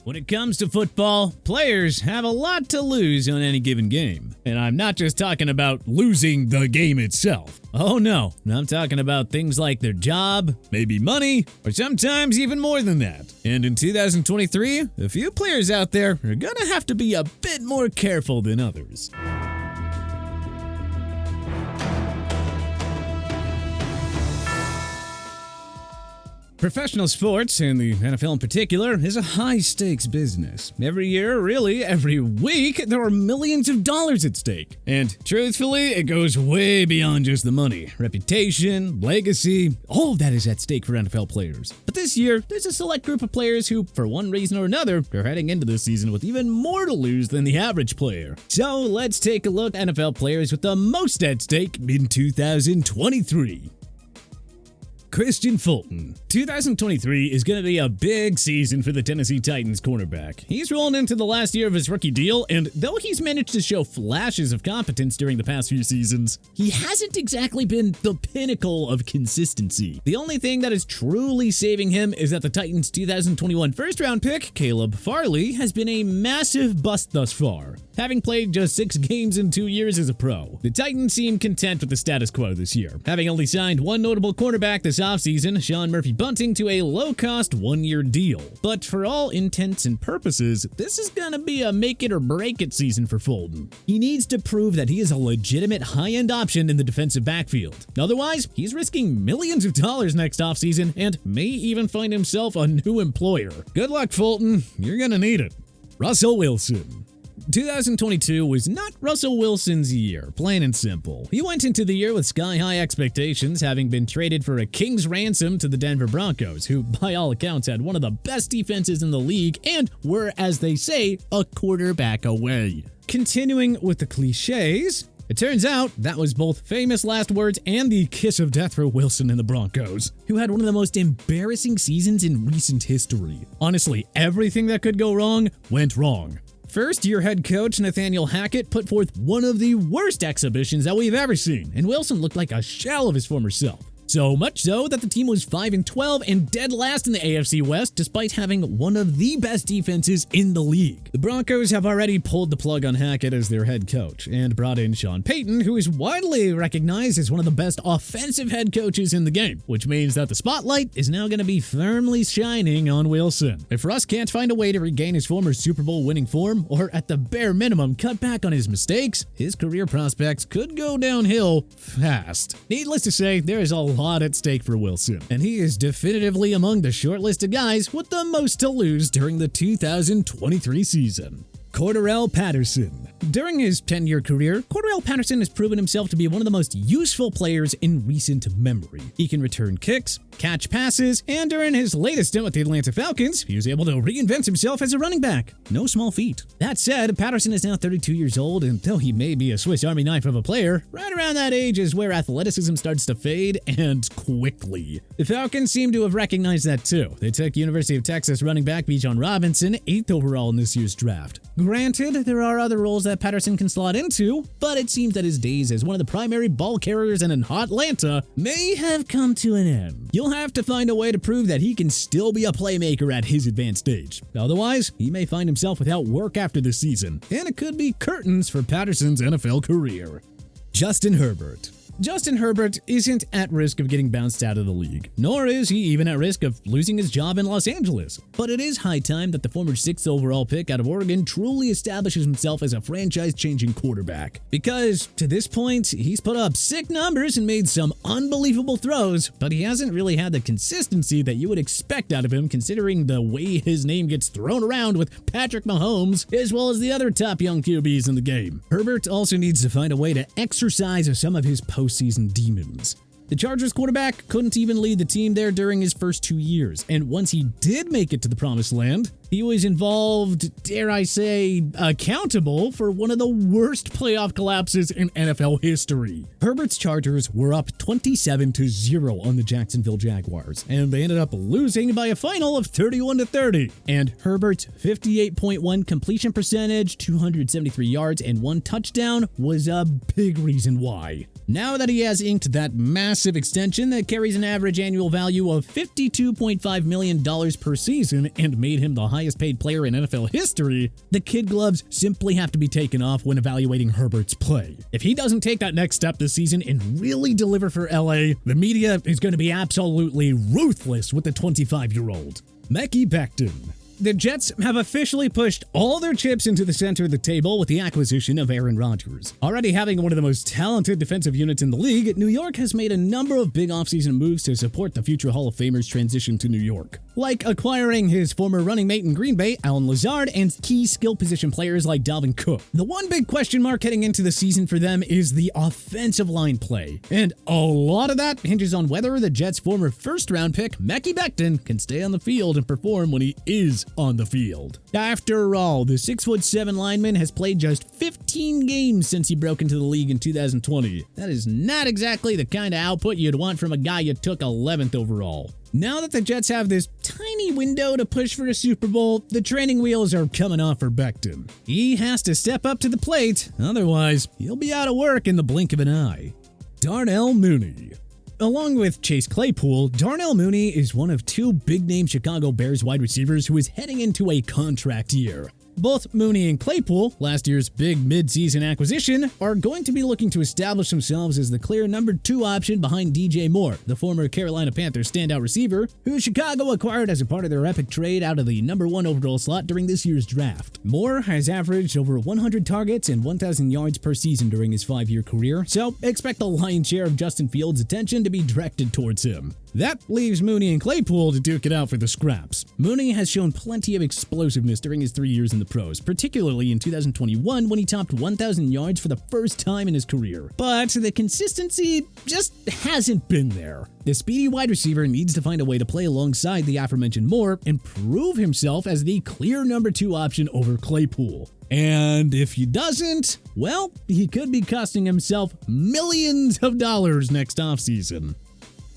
When it comes to football, players have a lot to lose on any given game. And I'm not just talking about losing the game itself. Oh no, I'm talking about things like their job, maybe money, or sometimes even more than that. And in 2023, a few players out there are gonna have to be a bit more careful than others. Professional sports, and the NFL in particular, is a high-stakes business. Every year, really, every week, there are millions of dollars at stake. And truthfully, it goes way beyond just the money. Reputation, legacy, all of that is at stake for NFL players. But this year, there's a select group of players who, for one reason or another, are heading into this season with even more to lose than the average player. So let's take a look at NFL players with the most at stake in 2023. Christian Fulton. 2023 is going to be a big season for the Tennessee Titans cornerback. He's rolling into the last year of his rookie deal, and though he's managed to show flashes of competence during the past few seasons, he hasn't exactly been the pinnacle of consistency. The only thing that is truly saving him is that the Titans' 2021 first-round pick, Caleb Farley, has been a massive bust thus far, having played just 6 games in 2 years as a pro. The Titans seem content with the status quo this year, having only signed one notable cornerback this offseason, Sean Murphy-Bunting, to a low-cost 1-year deal. But for all intents and purposes, this is gonna be a make-it-or-break-it season for Fulton. He needs to prove that he is a legitimate high-end option in the defensive backfield. Otherwise, he's risking millions of dollars next offseason and may even find himself a new employer. Good luck, Fulton. You're gonna need it. Russell Wilson. 2022 was not Russell Wilson's year, plain and simple. He went into the year with sky-high expectations, having been traded for a king's ransom to the Denver Broncos, who by all accounts had one of the best defenses in the league and were, as they say, a quarterback away. Continuing with the cliches, it turns out that was both famous last words and the kiss of death for Wilson and the Broncos, who had one of the most embarrassing seasons in recent history. Honestly, everything that could go wrong went wrong. First-year head coach Nathaniel Hackett put forth one of the worst exhibitions that we've ever seen, and Wilson looked like a shell of his former self. So much so that the team was 5-12 and dead last in the AFC West despite having one of the best defenses in the league. The Broncos have already pulled the plug on Hackett as their head coach and brought in Sean Pecton, who is widely recognized as one of the best offensive head coaches in the game, which means that the spotlight is now going to be firmly shining on Wilson. If Russ can't find a way to regain his former Super Bowl winning form, or at the bare minimum cut back on his mistakes, his career prospects could go downhill fast. Needless to say, there is a lot at stake for Wilson, and he is definitively among the short list of guys with the most to lose during the 2023 season. Cordarrelle Patterson. During his 10-year career, Cordarrelle Patterson has proven himself to be one of the most useful players in recent memory. He can return kicks, catch passes, and during his latest stint with the Atlanta Falcons, he was able to reinvent himself as a running back. No small feat. That said, Patterson is now 32 years old, and though he may be a Swiss Army knife of a player, right around that age is where athleticism starts to fade, and quickly. The Falcons seem to have recognized that too. They took University of Texas running back Bijan Robinson 8th overall in this year's draft. Granted, there are other roles that Patterson can slot into, but it seems that his days as one of the primary ball carriers in Atlanta may have come to an end. You'll have to find a way to prove that he can still be a playmaker at his advanced stage. Otherwise, he may find himself without work after the season, and it could be curtains for Patterson's NFL career. Justin Herbert. Justin Herbert isn't at risk of getting bounced out of the league, nor is he even at risk of losing his job in Los Angeles. But it is high time that the former 6th overall pick out of Oregon truly establishes himself as a franchise-changing quarterback. Because, to this point, he's put up sick numbers and made some unbelievable throws, but he hasn't really had the consistency that you would expect out of him considering the way his name gets thrown around with Patrick Mahomes, as well as the other top young QBs in the game. Herbert also needs to find a way to exercise some of his postseason demons. The Chargers quarterback couldn't even lead the team there during his first 2 years, and once he did make it to the promised land, he was involved, dare I say, accountable for one of the worst playoff collapses in NFL history. Herbert's Chargers were up 27-0 on the Jacksonville Jaguars, and they ended up losing by a final of 31-30. And Herbert's 58.1 completion percentage, 273 yards, and 1 touchdown was a big reason why. Now that he has inked that massive extension that carries an average annual value of $52.5 million per season and made him the highest paid player in NFL history, the kid gloves simply have to be taken off when evaluating Herbert's play. If he doesn't take that next step this season and really deliver for LA, the media is going to be absolutely ruthless with the 25-year-old. Pecton. The Jets have officially pushed all their chips into the center of the table with the acquisition of Aaron Rodgers. Already having one of the most talented defensive units in the league, New York has made a number of big offseason moves to support the future Hall of Famer's transition to New York, like acquiring his former running mate in Green Bay, Allen Lazard, and key skill position players like Dalvin Cook. The one big question mark heading into the season for them is the offensive line play, and a lot of that hinges on whether the Jets' former first-round pick, Pecton, can stay on the field and perform when he is on the field. After all, the 6'7" lineman has played just 15 games since he broke into the league in 2020. That is not exactly the kind of output you'd want from a guy you took 11th overall. Now that the Jets have this tiny window to push for a Super Bowl, the training wheels are coming off for Pecton. He has to step up to the plate, otherwise he'll be out of work in the blink of an eye. Darnell Mooney. Along with Chase Claypool, Darnell Mooney is one of two big-name Chicago Bears wide receivers who is heading into a contract year. Both Mooney and Claypool, last year's big mid-season acquisition, are going to be looking to establish themselves as the clear number 2 option behind DJ Moore, the former Carolina Panthers standout receiver, who Chicago acquired as a part of their epic trade out of the number 1 overall slot during this year's draft. Moore has averaged over 100 targets and 1,000 yards per season during his 5-year career, so expect the lion's share of Justin Fields' attention to be directed towards him. That leaves Mooney and Claypool to duke it out for the scraps. Mooney has shown plenty of explosiveness during his 3 years in the pros, particularly in 2021 when he topped 1,000 yards for the first time in his career. But the consistency just hasn't been there. The speedy wide receiver needs to find a way to play alongside the aforementioned Moore and prove himself as the clear number 2 option over Claypool. And if he doesn't, well, he could be costing himself millions of dollars next offseason.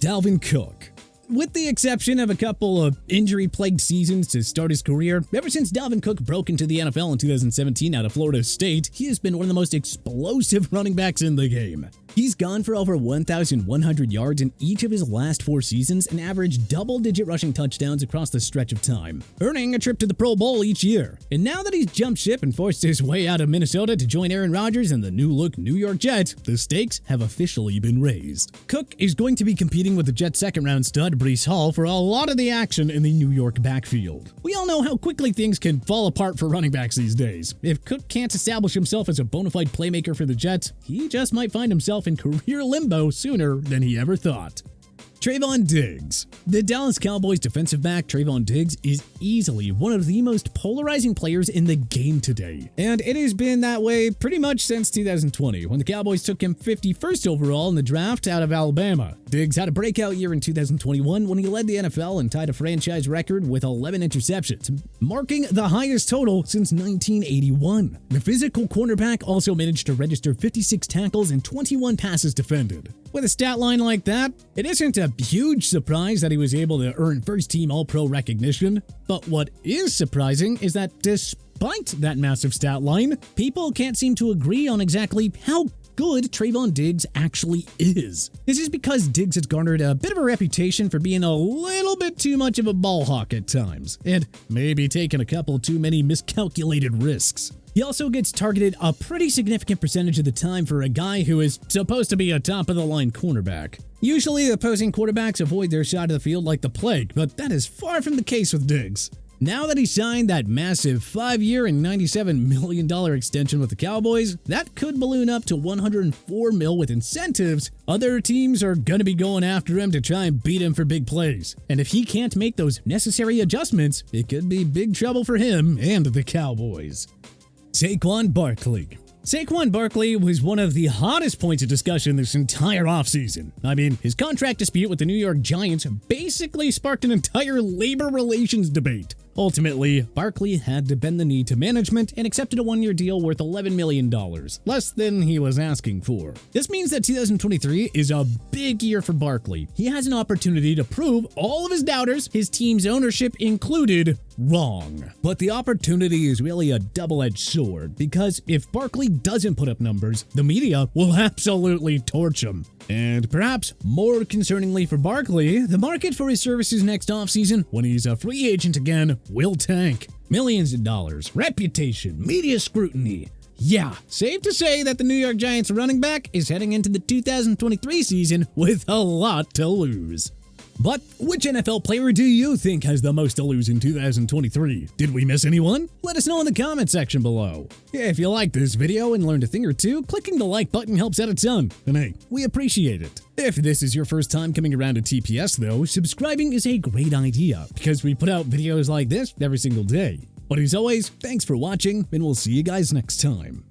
Dalvin Cook. With the exception of a couple of injury-plagued seasons to start his career, ever since Dalvin Cook broke into the NFL in 2017 out of Florida State, he has been one of the most explosive running backs in the game. He's gone for over 1,100 yards in each of his last 4 seasons and averaged double-digit rushing touchdowns across the stretch of time, earning a trip to the Pro Bowl each year. And now that he's jumped ship and forced his way out of Minnesota to join Aaron Rodgers and the new-look New York Jets, the stakes have officially been raised. Cook is going to be competing with the Jets' second-round stud Breece Hall for a lot of the action in the New York backfield. We all know how quickly things can fall apart for running backs these days. If Cook can't establish himself as a bona fide playmaker for the Jets, he just might find himself in career limbo sooner than he ever thought. Trayvon Diggs. The Dallas Cowboys defensive back Trayvon Diggs is easily one of the most polarizing players in the game today. And it has been that way pretty much since 2020, when the Cowboys took him 51st overall in the draft out of Alabama. Diggs had a breakout year in 2021 when he led the NFL and tied a franchise record with 11 interceptions, marking the highest total since 1981. The physical cornerback also managed to register 56 tackles and 21 passes defended. With a stat line like that, it isn't a huge surprise that he was able to earn first-team All-Pro recognition. But what is surprising is that despite that massive stat line, people can't seem to agree on exactly how good Trayvon Diggs actually is. This is because Diggs has garnered a bit of a reputation for being a little bit too much of a ball hawk at times, and maybe taking a couple too many miscalculated risks. He also gets targeted a pretty significant percentage of the time for a guy who is supposed to be a top-of-the-line cornerback. Usually, opposing quarterbacks avoid their side of the field like the plague, but that is far from the case with Diggs. Now that he signed that massive 5-year and $97 million extension with the Cowboys, that could balloon up to $104 million with incentives. Other teams are going to be going after him to try and beat him for big plays. And if he can't make those necessary adjustments, it could be big trouble for him and the Cowboys. Saquon Barkley. Saquon Barkley was one of the hottest points of discussion this entire offseason. I mean, his contract dispute with the New York Giants basically sparked an entire labor relations debate. Ultimately, Barkley had to bend the knee to management and accepted a 1-year deal worth $11 million, less than he was asking for. This means that 2023 is a big year for Barkley. He has an opportunity to prove all of his doubters, his team's ownership included, Wrong. But the opportunity is really a double-edged sword, because if Barkley doesn't put up numbers, the media will absolutely torch him. And perhaps more concerningly for Barkley, the market for his services next offseason, when he's a free agent again, will tank. Millions of dollars, reputation, media scrutiny. Yeah, safe to say that the New York Giants running back is heading into the 2023 season with a lot to lose. But which NFL player do you think has the most to lose in 2023? Did we miss anyone? Let us know in the comment section below. If you liked this video and learned a thing or two, clicking the like button helps out a ton, and hey, we appreciate it. If this is your first time coming around to TPS though, subscribing is a great idea, because we put out videos like this every single day. But as always, thanks for watching, and we'll see you guys next time.